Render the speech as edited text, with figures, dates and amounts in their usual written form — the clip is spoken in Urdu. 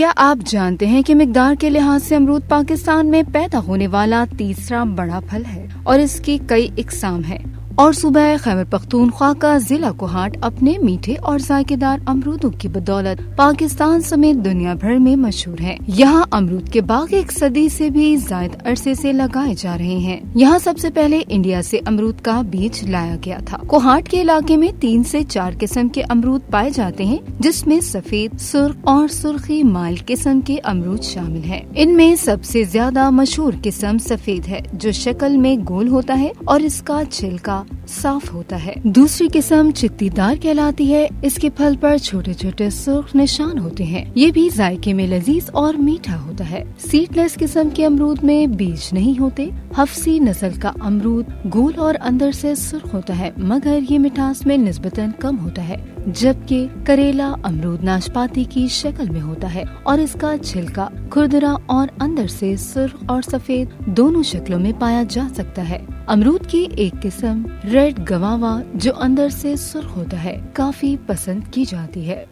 کیا آپ جانتے ہیں کہ مقدار کے لحاظ سے امرود پاکستان میں پیدا ہونے والا تیسرا بڑا پھل ہے اور اس کی کئی اقسام ہیں، اور صوبہ خیبر پختونخوا کا ضلع کوہاٹ اپنے میٹھے اور ذائقے دار امرودوں کی بدولت پاکستان سمیت دنیا بھر میں مشہور ہے۔ یہاں امرود کے باغ ایک صدی سے بھی زائد عرصے سے لگائے جا رہے ہیں۔ یہاں سب سے پہلے انڈیا سے امرود کا بیج لایا گیا تھا۔ کوہاٹ کے علاقے میں 3 سے 4 قسم کے امرود پائے جاتے ہیں، جس میں سفید، سرخ اور سرخی مائل قسم کے امرود شامل ہیں۔ ان میں سب سے زیادہ مشہور قسم سفید ہے، جو شکل میں گول ہوتا ہے اور اس کا چھلکا صاف ہوتا ہے۔ دوسری قسم چتی دار کہلاتی ہے۔ اس کے پھل پر چھوٹے چھوٹے سرخ نشان ہوتے ہیں۔ یہ بھی ذائقے میں لذیذ اور میٹھا ہوتا ہے۔ سیڈ لیس قسم کے امرود میں بیج نہیں ہوتے۔ حفصی نسل کا امرود گول اور اندر سے سرخ ہوتا ہے، مگر یہ مٹھاس میں نسبتاً کم ہوتا ہے، جبکہ کریلا امرود ناشپاتی کی شکل میں ہوتا ہے اور اس کا چھلکا کھردرا اور اندر سے سرخ اور سفید دونوں شکلوں میں پایا جا سکتا ہے۔ امرود کی ایک قسم ریڈ گواوا جو اندر سے سرخ ہوتا ہے کافی پسند کی جاتی ہے۔